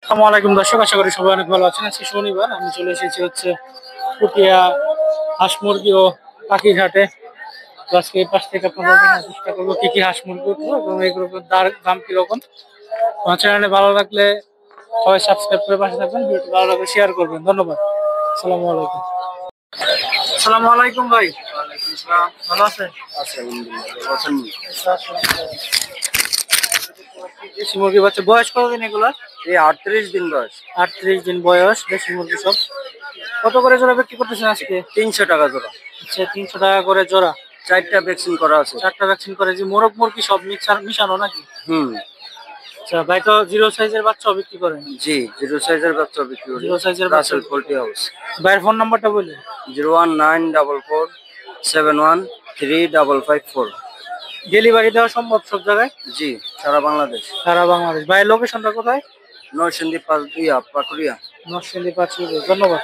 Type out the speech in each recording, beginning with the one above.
আসসালামু আলাইকুম দর্শক, আশা করি সবাই অনেক ভালো আছেন। আজকে শনিবার আমি চলে এসেছি হচ্ছে পুটিয়া হাঁস মুরগি ও পাখির হাটে। তো আজকে এই পাশ থেকে আপনাদের দেখার চেষ্টা করবো কি কি হাঁস মুরগি উঠবো এবং এগুলোর দাম কিরকম। আমার চ্যানেলে ভালো লাগলে সবাই সাবস্ক্রাইব করে পাশে থাকবেন, ভিডিওটি ভালো লাগলে শেয়ার করবেন। ধন্যবাদ। আসসালামু আলাইকুম। আসসালামু আলাইকুম ভাই, ভালো আছেন? দেশি মুরগি বাচ্চা বয়স কতদিন এগুলা? এই 38 দিন বয়স। 38 দিন বয়স দেশি মুরগি সব। কত করে জোড়া বিক্রি করতেছেন আজকে? 300 টাকা জোড়া। আচ্ছা, 300 টাকা করে জোড়া। 4টা ভ্যাকসিন করা আছে। 4টা ভ্যাকসিন করে। যে মোরগ মুরগি সব মিশানো নাকি? হুম। আচ্ছা ভাই, তো জিরো সাইজের বাচ্চা বিক্রি করেন? জি, জিরো সাইজের বাচ্চা বিক্রি করি। জিরো সাইজের বাচ্চা রাসেল পোল্ট্রি হাউস। ভাইয়ের ফোন নাম্বারটা বললেন? 01944713554। ডেলিভারি দেওয়া সম্ভব সব জায়গায়? জি, সারা বাংলাদেশ। সারা বাংলাদেশ। ভাইয়ের লোকেশনটা কোথায়? নরসিংদী পাকুড়িয়া। নরসিংদী পাঁচুরিয়া। ধন্যবাদ।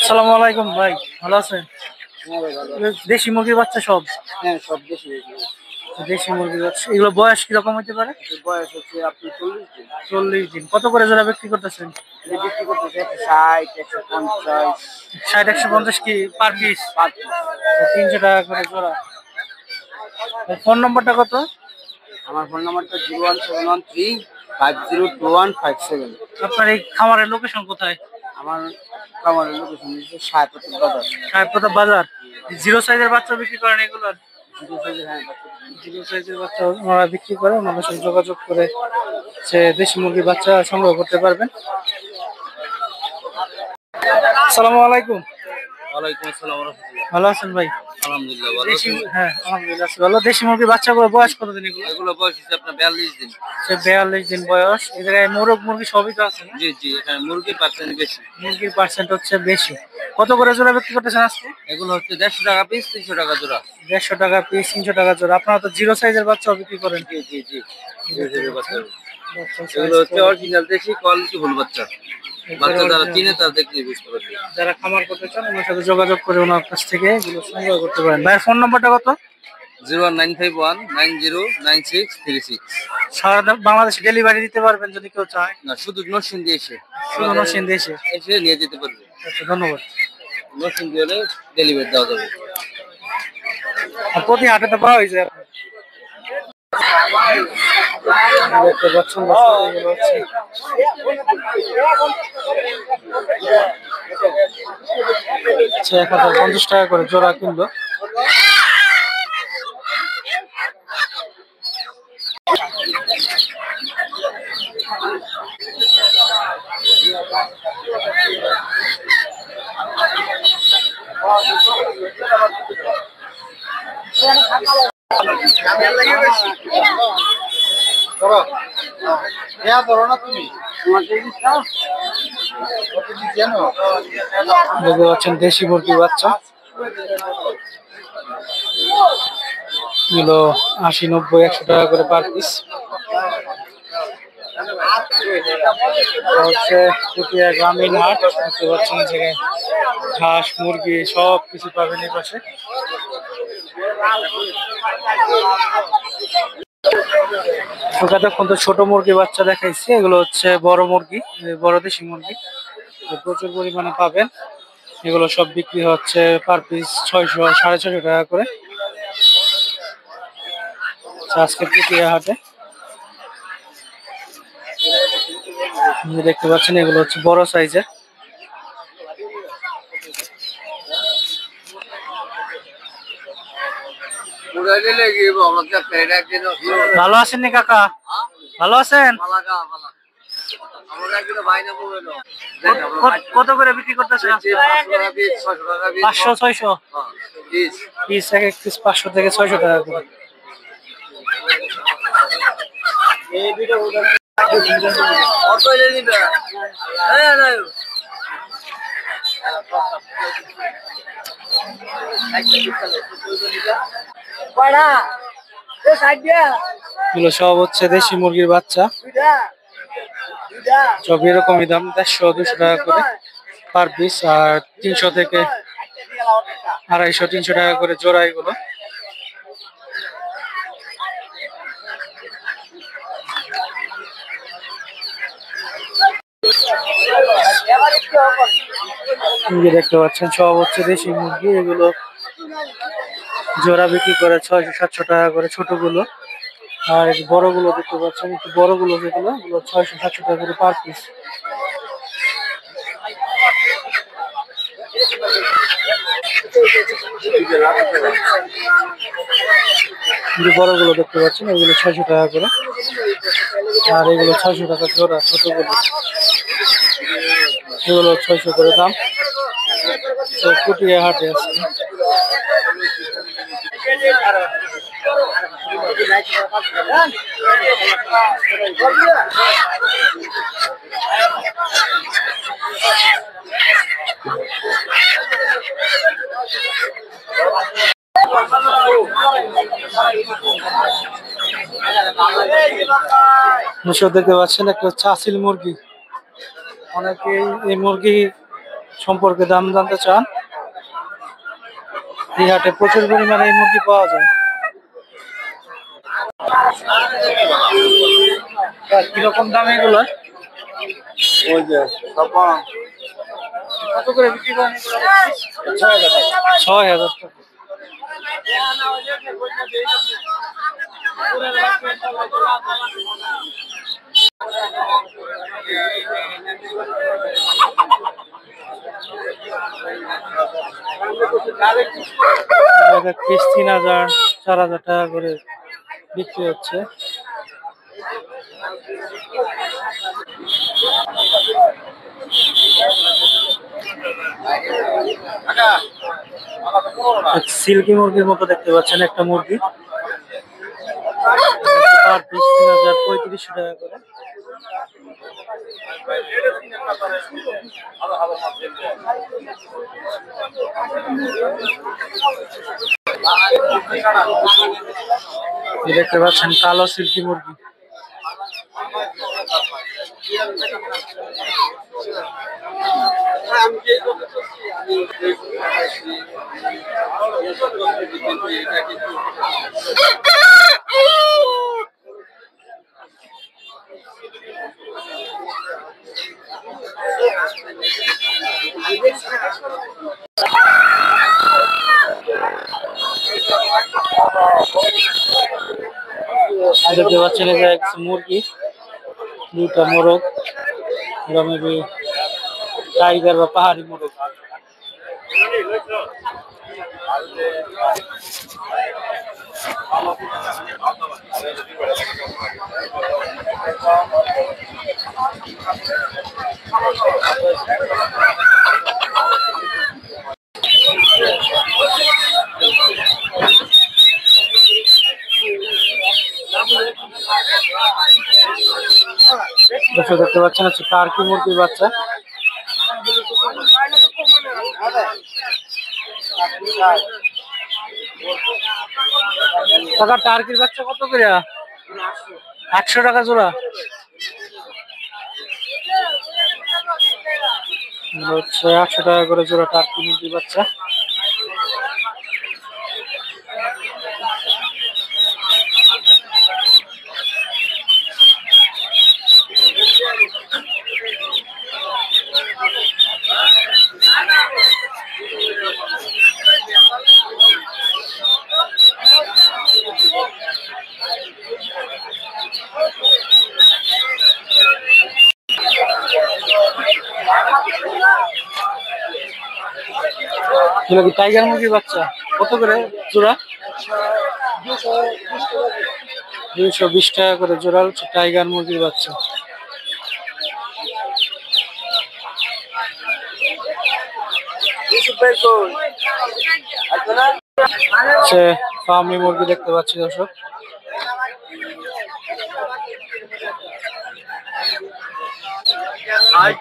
আসসালামু আলাইকুম ভাই, ভালো আছেন? দেশি মুরগির বাচ্চা সব? হ্যাঁ, সব দেশি। দেশি মুরগির বাচ্চা। এগুলো বয়স কিরকম হতে পারে? বয়স হচ্ছে আপনি 40 দিন। 40 দিন। কত করে জোড়া বিক্রি করতেছেন? বিক্রি করতেছে 60, 150। 60, 150 কি পার পিস? 300 টাকা করে জোড়া। ফোন নাম্বারটা কত? আমার ফোন নাম্বারটা 01713502157। আপনার এই খামারের লোকেশন কোথায়? আমার খামারের লোকেশন হচ্ছে সাহেবপুর বাজার। সাহেবপাতা বাজার। জিরো সাইজের বাচ্চা বিক্রি করেন এগুলো? জিরো সাইজের, হ্যাঁ। জিরো সাইজের বাচ্চা ওনারা বিক্রি করে, ওনাদের সাথে যোগাযোগ করে সে দেশি মুরগির বাচ্চা সংগ্রহ করতে পারবেন। আসসালামু আলাইকুম। ওয়ালাইকুম আসসালাম ওয়া রাহমাতুল্লাহ। ভালো আছেন ভাই? আলহামদুলিল্লাহ ভালো দেশি, আছি। হ্যাঁ আলহামদুলিল্লাহ আছি ভালো। দেশি মুরগির বাচ্চাগুলো বয়স কতদিন এগুলো? এগুলো বয়স হচ্ছে আপনার 42 দিন। সে 42 দিন বয়স। এই জায়গায় মোরগ মুরগি সবই তো আছে না? জি জি, এখানে মুরগির পার্সেন্ট বেশি। মুরগির পার্সেন্ট হচ্ছে বেশি। কত করে জোড়া বিক্রি করতেছেন আজকে? এগুলো হচ্ছে 150 টাকা পিস, 300 টাকা জোড়া। 150 টাকা পিস, 300 টাকা জোড়া। আপনারা তো জিরো সাইজের বাচ্চাও বিক্রি করেন? জি জি জি। বাচ্চা এগুলো হচ্ছে অরিজিনাল দেশি কোয়ালিটি ফুল বাচ্চা। বাচ্চা যারা চিনে তারা দেখলে বুঝতে পারবে। যারা খামার করতে চান ওনার সাথে যোগাযোগ করে ওনার কাছ থেকে এগুলো সংগ্রহ করতে পারেন। ভাইয়ের ফোন নাম্বারটা কত? 01951909636। সারা বাংলাদেশে ডেলিভারি দিতে পারবেন যদি কেউ চায়? না, শুধু নরসিংদী এসে শুধু নরসিংদী এসে? এসে নিয়ে যেতে পারবে। আচ্ছা, ধন্যবাদ। নরসিংদী হলে ডেলিভারি দেওয়া যাবে। আর প্রতি হাটে তো পাওয়া যায়। দেখতে পাচ্ছেন এগুলো হচ্ছে 1050 টাকা করে জোড়া কিনলো। দেখতে পাচ্ছেন দেশি মুরগির বাচ্চা এগুলো 80, 90, 100 টাকা করে পার পিস। হচ্ছে পুটিয়া গ্রামীণ হাট। দেখতে পাচ্ছেন জায়গায় হাঁস মুরগি সব কিছু পাবেন এই পাশে। এতক্ষণ তো ছোট মুরগি বাচ্চা দেখাইছে, এগুলো হচ্ছে বড় মুরগি, বড় দেশি মুরগি প্রচুর পরিমাণে পাবেন। এগুলো সব বিক্রি হচ্ছে পার পিস 600, 650 টাকা করে আজকে পুটিয়া হাটে। দেখতে পাচ্ছেন এগুলো হচ্ছে বড় সাইজের। ভালো আছেন নি কাকা? ভালো আছেন? কত করে বিক্রি করতেছেন? 500, 600 পিস। এক পিস 500 থেকে 600 টাকা করে। এগুলো সব হচ্ছে দেশি মুরগির বাচ্চা, সব এরকমই দাম, 150, 200 টাকা করে পার পিস। আর 300 থেকে 250, 300 টাকা করে জোড়া এগুলো। মুরগি দেখতে পাচ্ছেন সব হচ্ছে দেশি মুরগি। এগুলো জোড়া বিক্রি করে 600-700 টাকা করে ছোটগুলো। আর এই যে বড়গুলো দেখতে পাচ্ছেন, একটু বড়গুলো যেগুলো, এগুলো 600-700 টাকা করে পার পিস। যে বড়গুলো দেখতে পাচ্ছেন এগুলো 600 টাকা করে, আর এগুলো 600 টাকা জোড়া ছোটগুলো, এগুলো 600 করে দাম। তো পুটিয়া হাটে আছে। দর্শক দেখতে পাচ্ছেন একটা চাসিল মুরগি। অনেকেই এই মুরগি সম্পর্কে দাম জানতে চান। এই হাটে প্রচুর পরিমাণে এই মুরগি পাওয়া যায়। কিরকম দাম এগুলো? কত করে বিক্রি করেন? 6,000 টাকা। পিস 3,000-4,000 টাকা করে বিক্রি হচ্ছে। সিল্কি মুরগির মতো দেখতে পাচ্ছেন একটা মুরগি, পার পিস 3,000-3,500 টাকা করে। দেখতে পাচ্ছেন কালো সিল্কি মুরগি। দেখতে পাচ্ছেন মুরগি, দুটা মোরগ, মেবি টাইগার বা পাহাড়ি মোরগ। দেখতে পাচ্ছেন হচ্ছে টার্কি মুরগির বাচ্চা। টাকা টার্কির বাচ্চা কত করে? 800 টাকা জোড়া। হচ্ছে 800 টাকা করে জোড়া টার্কি মুরগির বাচ্চা। এগুলো কি টাইগার মুরগির বাচ্চা? কত করে জোড়া? 220 টাকা করে জোড়া হচ্ছে টাইগার মুরগির বাচ্চা। ফার্মি মুরগি দেখতে পাচ্ছি দর্শক।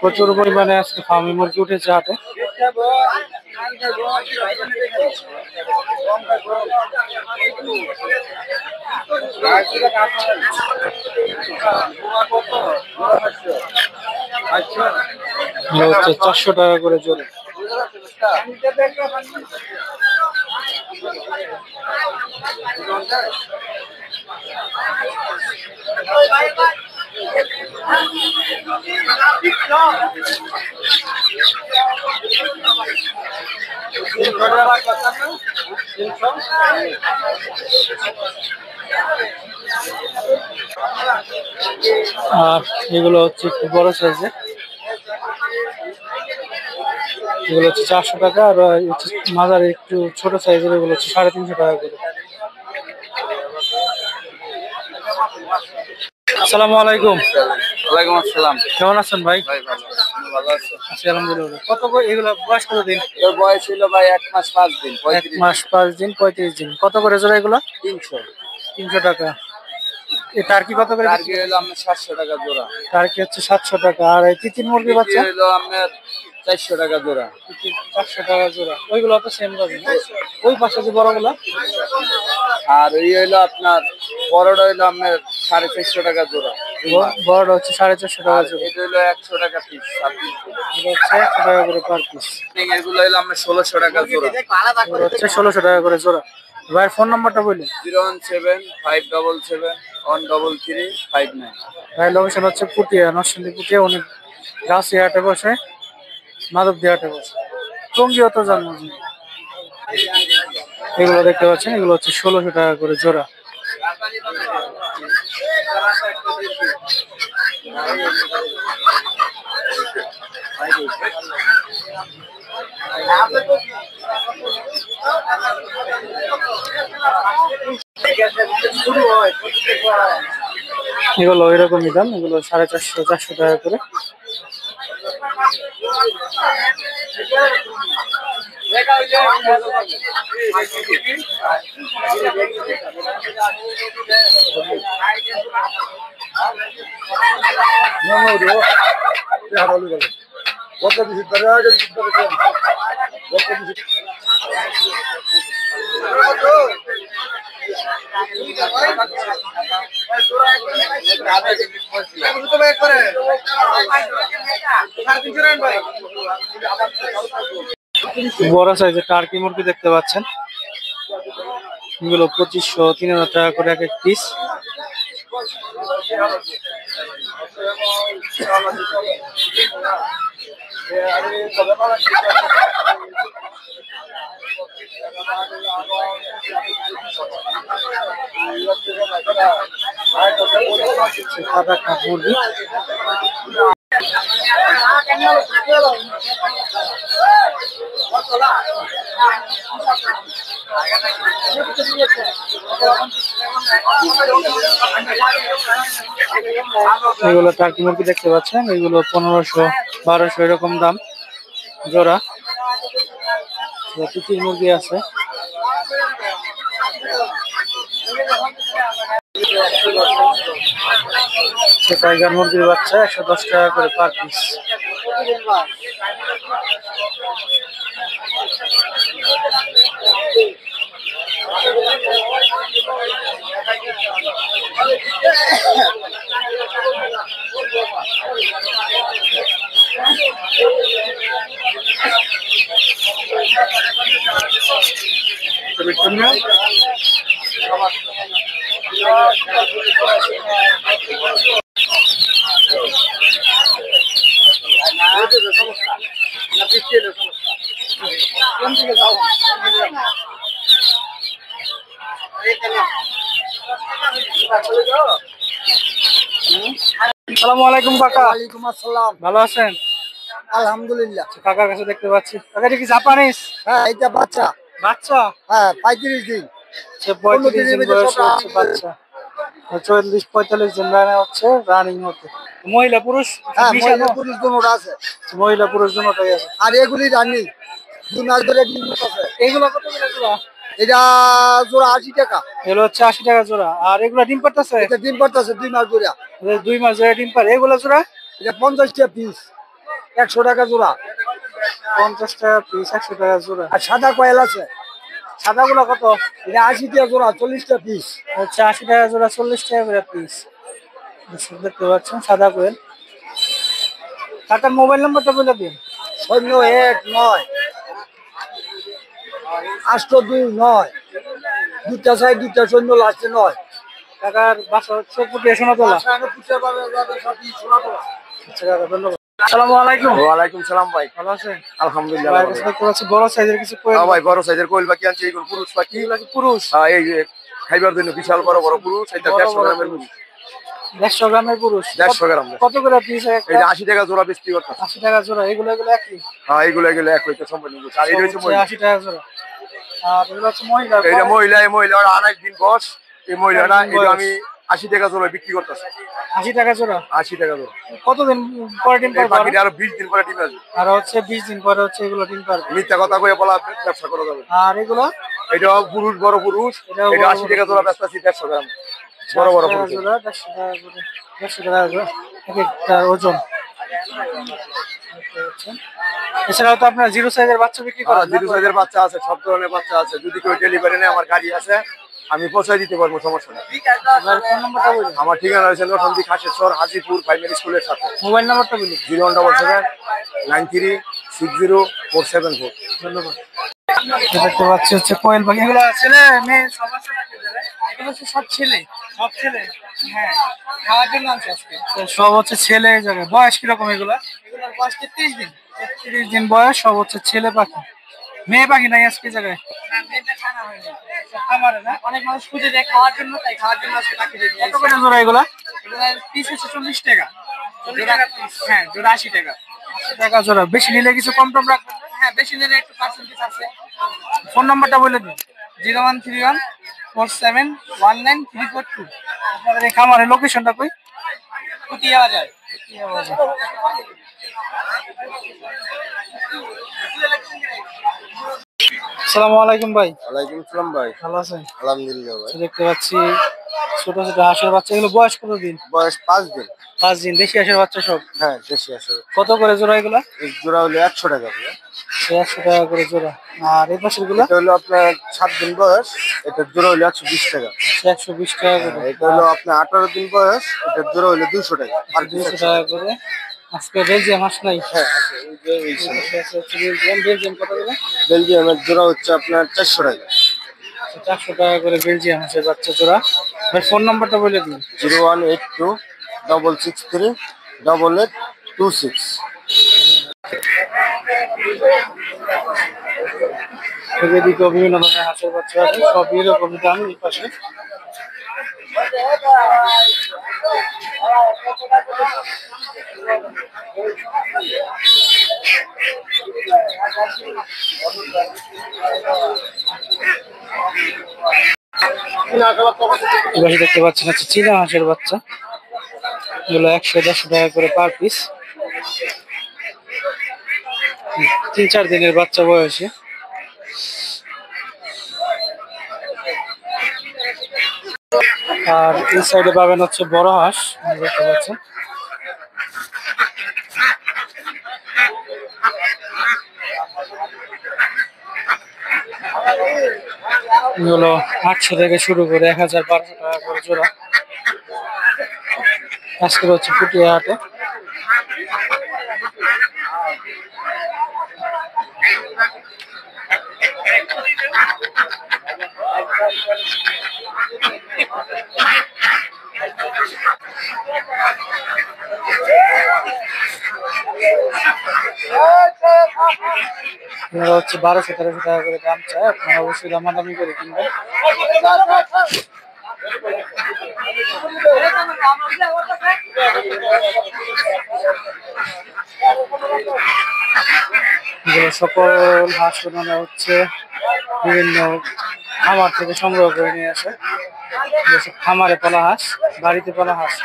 প্রচুর পরিমাণে আজকে ফার্মি মুরগি উঠেছে হাটে। হচ্ছে 400 টাকা করে জোড়া। আর এগুলো হচ্ছে একটু বড় সাইজের, এগুলো হচ্ছে 400 টাকা। আর হচ্ছে মাঝারি একটু ছোট সাইজের, এগুলো হচ্ছে 350 টাকা করে। আসসালামু আলাইকুম। ওয়ালাইকুম আসসালাম। কেমন আছেন ভাই? ভাই ভালো, আপনি ভালো আছেন? আছি আলহামদুলিল্লাহ। কত করে এগুলো, বয়স কত দিন? এর বয়স ছিল ভাই 1 মাস 5 দিন, 1 35 মাস 5 দিন, 35 দিন। কত করে জোড়া এগুলো? 300। 300 টাকা। এই টার্কি কত করে? টার্কি হলো আপনার 700 টাকা জোড়া। টার্কি হচ্ছে 700 টাকা। আর এই তিতির মুরগি বিক্রি বাচ্চা? হলো আপনার 400 টাকা জোড়া। 400 টাকা জোড়া। ওইগুলো তো সেম দাম না? ওই পাশে যে বড়গুলো? আর ওই হইলো আপনার বড়টা হইলো আপনার 450 টাকা জোড়া। বড়টা হচ্ছে 450 টাকা আর জোড়া। এটা হইলো 100 টাকা পিস। এটা হচ্ছে 100 টাকা করে পার পিস। এগুলো হইলো আপনার 1600 টাকা জোড়া। এগুলো হচ্ছে 1600 টাকা করে জোড়া। ভাইয়ের ফোন নাম্বারটা বলুন। 017-577-13359। ভাইয়ের লোকেশন হচ্ছে পুটিয়া, নরসিংদী পুটিয়া। উনি গাছি হাটে বসে, মাধবদী হাটে বসে, টঙ্গিও তো জন্ম। এগুলো দেখতে পাচ্ছেন, এগুলো হচ্ছে 1600 টাকা করে জোড়া। এগুলো এরকমই দাম, এগুলো 450-400 টাকা করে। বড় সাইজের টার্কি মুরগি দেখতে পাচ্ছেন, এগুলো 2500-3000 টাকা করে এক এক পিস। সাদা কাঠ মুরগি। এগুলো টার্কি মুরগি দেখতে পাচ্ছেন, এগুলো 1500-1200 এরকম দাম জোড়া। তিতির মুরগি আছে। টাইগার মুরগির বাচ্চা 110 টাকা করে পার পিস। আসসালামু আলাইকুম কাকা। ওয়ালাইকুম আসসালাম। ভালো আছেন? আলহামদুলিল্লাহ। কাকার কাছে দেখতে পাচ্ছি। কাকা এটা কি জাপানিজ? হ্যাঁ, এটা বাচ্চা। বাচ্চা? হ্যাঁ, 35 দিন। 35 দিন বয়স হচ্ছে বাচ্চা। 40-45 দিন রানিং হচ্ছে, রানিং হতে। মহিলা পুরুষ? হ্যাঁ, মিশানো? পুরুষ দুটোটা আছে। মহিলা পুরুষ দুটোটাই আছে। আর এগুলি রানি 2 মাস ধরে ডিম আছে। এইগুলো কত করে জোড়া? এটা জোড়া 80 টাকা। এগুলো হচ্ছে 80 টাকা জোড়া। আর এগুলো ডিম পারতেছে? এটা ডিম পারতেছে 2 মাস ধরে। 2 মাস ধরে ডিম পারে। এগুলো জোড়া? এটা 50 টাকা পিস, 100 টাকা জোড়া। 50 টাকা পিস, 100 টাকা জোড়া। আর সাদা কয়েল আছে, সাদাগুলো কত? এটা 80 টাকা জোড়া, 40 টাকা পিস। হচ্ছে 80 টাকা জোড়া, 40 টাকা করে পিস। দেখতে পাচ্ছেন সাদা কোয়েল। কাকার মোবাইল নাম্বারটা বলে দিন। 019 829 2টা 6 2টা 0 লাস্টে 9। কাকার বাসা হচ্ছে পুটিয়া সোনাতলা। আচ্ছা কাকা, ধন্যবাদ। আসসালামু আলাইকুম। ওয়ালাইকুম সালাম ভাই। ভালো আছেন? আলহামদুলিল্লাহ ভাই ভালো। দেখতে পাচ্ছি বড় সাইজের কিছু কোয়েল হ্যাঁ ভাই, বড় সাইজের কোয়েল পাখি আনছি, এইগুলো পুরুষ পাখি। এগুলা কি পুরুষ? হ্যাঁ, এই যে খাইবার জন্য বিশাল বড় বড় পুরুষ, এটা বড় 150 বড় গ্রামের পুরুষ। পুরুষ। 150 গ্রামের পুরুষ। 150 গ্রাম। কত করে পিস এই একটা? যে 80 টাকা জোড়া বিক্রি করতেছে। 80 টাকা জোড়া। এগুলো একই? হ্যাঁ, এগুলো এক হইতে সম্পূর্ণ পুরুষ। আর এটা হচ্ছে সব মহিলা। 80 টাকা জোড়া। আর এগুলো হচ্ছে মহিলা। এটা মহিলা, এই মহিলার অনেক দিন বয়স। এই মহিলাটা অনেক দিন এটা বয়স। আমি 80 টাকা জোড়া বিক্রি করতেছি। 80 টাকা জোড়া। 80 টাকা জোড়া। কতদিন পরে ডিম এই পারবে? পাখিটা আরো 20 দিন পরে ডিম আসবে। আর হচ্ছে 20 দিন পরে হচ্ছে এগুলো ডিম পারবে। মিথ্যা কথা কয়ে বলা ব্যবসা করা যাবে। আর এগুলো? এটা পুরুষ, বড় পুরুষ। এটাও এটা বড় 80 বড় টাকা জোড়া বেচতেছি 150 গ্রাম। বড় বড় পুরুষ। জোড়া 150 টাকা করে। 150 টাকা জোড়া। এক একটা ওজন। এছাড়াও তো আপনার জিরো সাইজের বাচ্চা বিক্রি করেন? জিরো সাইজের বাচ্চা আছে, সব ধরনের বাচ্চা আছে। যদি কেউ ডেলিভারি নেয়, আমার গাড়ি আছে, আমি পৌঁছায় দিতে পারবো, সমস্যা নেই। আপনার ফোন নাম্বারটা বলুন। আমার ঠিকানা হয়েছে নরসন্দী খাসেশ্বর হাজিপুর প্রাইমারি স্কুলের সাথে। মোবাইল নাম্বারটা বলুন। 017793474। ধন্যবাদ। দেখতে পাচ্ছি হচ্ছে কোয়েল পাখি। এগুলো ছেলে মেয়ে সব আছে নাকি? এগুলো হচ্ছে সব ছেলে। সব ছেলে? হ্যাঁ, খাওয়ার জন্য আছে আজকে। সব হচ্ছে ছেলে এই জায়গায়। বয়স কিরকম এগুলা? এগুলোর বয়স 33 দিন। 33 দিন বয়স। সব হচ্ছে ছেলে পাখি। মেয়ে পাখি নাই আজকে এই জায়গায়? মেয়েটা ছানা হয়নি। খামারে না? অনেক মানুষ খুঁজে দেয় খাওয়ার জন্য, তাই খাওয়ার জন্য আজকে পাখি দিয়ে দিয়েছে। কত করে জোড়া এগুলা? এগুলা পিস হচ্ছে 40 টাকা। 40 টাকা পিস? হ্যাঁ, জোড়া 80 টাকা। 80 টাকা জোড়া। বেশি নিলে কিছু কম টম রাখবেন? হ্যাঁ, বেশি নিলে একটু পার্সেন্টেজ আছে। ফোন নাম্বারটা বলে দিন। 013147193342। আপনাদের এই খামারের লোকেশনটা কই? পুতিয়া বাজার। আসসালামু আলাইকুম ভাই। ওয়ালাইকুম সালাম ভাই। ভালো আছেন? আলহামদুলিল্লাহ ভাই। দেখতে পাচ্ছি ছোট ছোট হাঁসের বাচ্চা। এগুলো বয়স কতদিন? বয়স 5 দিন। 5 দিন। দেশি হাঁসের বাচ্চা সব? হ্যাঁ, দেশি আসলে। কত করে জোড়া এগুলা? এক জোড়া হলো 100 টাকা ভাই। 100 টাকা করে জোড়া। আর এই পাশের গুলা? এটা হলো আপনার 7 দিন বয়স, এটার জোড়া হলো 120 টাকা। 120 টাকা করে। এটা হলো আপনার 18 দিন বয়স, এটার জোড়া হলো 200 টাকা। আর 200 টাকা করে। আজকে বেলজিয়াম হাঁস নাই? হ্যাঁ আছে, এই যে এই এই পাশে আছে হচ্ছে বেলজিয়াম। বেলজিয়াম কত করে? বেলজিয়ামের জোড়া হচ্ছে আপনার 400 টাকা। 400 টাকা করে বেলজিয়াম হাঁসের বাচ্চা জোড়া। ভাই ফোন নাম্বারটা বলে দিন। 01826638826। এদিকেও বিভিন্ন ধরনের হাঁসের বাচ্চা আছে, সব এরকমই দাম। এই পাশে এবার দেখতে পাচ্ছেন হচ্ছে চীনা হাঁসের বাচ্চা। এগুলো 100-150 টাকা করে পার পিস। 3-4 দিনের বাচ্চা বয়সে। আর এই সাইডে পাবেন হচ্ছে বড় হাঁস, দেখতে পাচ্ছেন। এগুলো 800 থেকে শুরু করে 1000-1200 টাকা করে জোড়া। আজকে হচ্ছে পুটিয়া হাটে। এরা হচ্ছে 1200-1300 টাকা করে দাম চায়। আপনারা অবশ্যই দামাদামি করে কিনবেন। এগুলো সকল হাঁস বানানো হচ্ছে বিভিন্ন খামার থেকে সংগ্রহ করে নিয়ে আসে। এগুলো সব খামারে পালা হাঁস, বাড়িতে পালা হাঁস।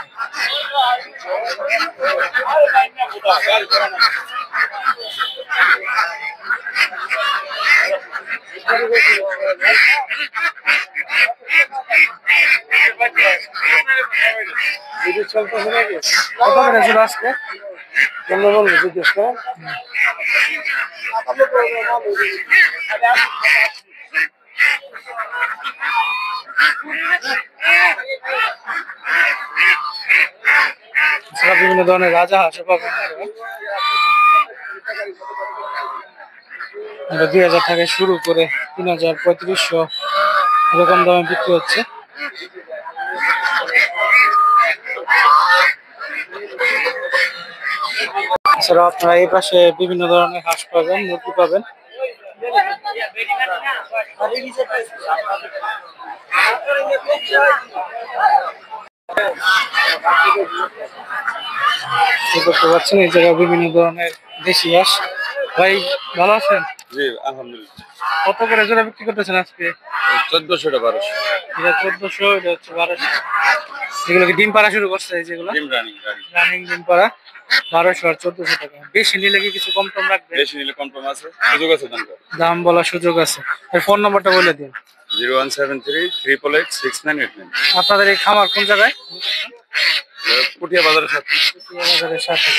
কত করে ছিল আজকে? কেমন বলবো জিজ্ঞেস করেন। বিভিন্ন ধরনের রাজা হাঁস পাবেন। 2000 থেকে শুরু করে 3000-3500 এরকম দামে বিক্রি হচ্ছে। এছাড়াও আপনারা এই পাশে বিভিন্ন ধরনের হাঁস পাবেন, মুরগি পাবেন। দেখতে পাচ্ছেন এই জায়গায় বিভিন্ন ধরনের দেশি হাঁস। ভাই ভালো আছেন? জি আলহামদুলিল্লাহ। কত করে জোড়া বিক্রি করতেছেন আজকে? 1400 টা 1200 এটা 1400, এটা হচ্ছে 1200। এগুলো কি ডিম পাড়া শুরু করছে? এই যেগুলো ডিম রানিং রানিং ডিম পাড়া 1200 আর 1400 টাকা। বেশি নিলে কি কিছু কম টম রাখবে? বেশি নিলে কম টম আছে, সুযোগ আছে দাম দাম বলার সুযোগ আছে। এর ফোন নাম্বারটা বলে দিন। 01733886989 আপনাদের এই খামার কোন জায়গায়? পুটিয়া বাজারের সাথে। বাজারের সাথে।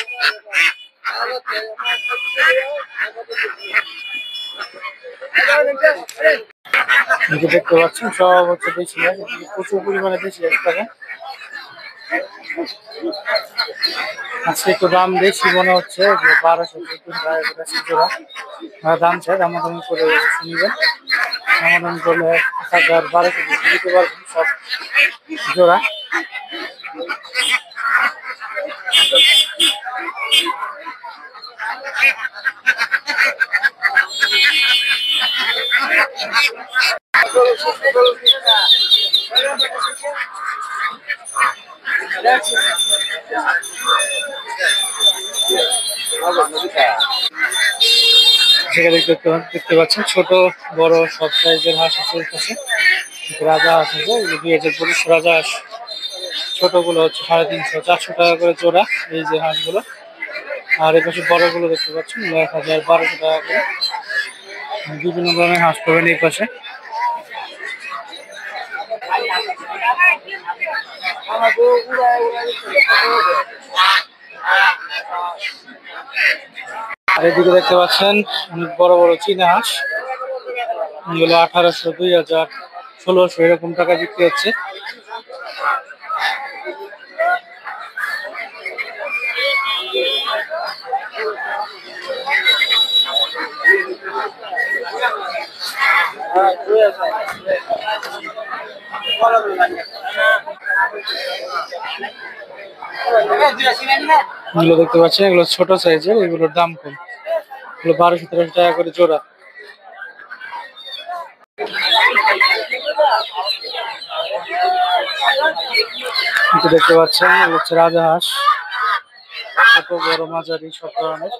এই যে দেখতে পাচ্ছেন সব হচ্ছে দেশি হাঁস, এখানে প্রচুর পরিমাণে দেশি হাঁস থাকে। আজকে একটু দাম বেশি মনে হচ্ছে, যে 1200 টাকা জোড়া দাম চাই। দামাদামি করে শুনবেন, দামাদামি করলে 1200 দিতে পারবেন সব জোড়া। সেখানে দেখতে পাচ্ছেন ছোট বড় সব সাইজের হাঁস আছে এর কাছে। রাজা হাঁস আছে, এগুলো 2025 রাজা হাঁস। ছোটগুলো হচ্ছে 350 400 টাকা করে জোড়া এই যে হাঁসগুলো। আর এই পাশে বড়গুলো দেখতে পাচ্ছেন 1000 1200 টাকা করে। বিভিন্ন ধরনের হাঁস পাবেন এই পাশে। আর এদিকে দেখতে পাচ্ছেন অনেক বড় বড় চীনা হাঁস। এগুলো 1800 2000 1600 এরকম টাকা বিক্রি হচ্ছে। এগুলো দেখতে পাচ্ছেন, এগুলো ছোট সাইজের, এগুলোর দাম কম। এগুলো 1200 টাকা করে জোড়া। দেখতে পাচ্ছেন এগুলো হচ্ছে রাজা হাঁস, ছোট বড় মাঝারি সব ধরনের,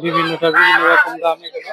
বিভিন্ন রকম দাম এগুলো।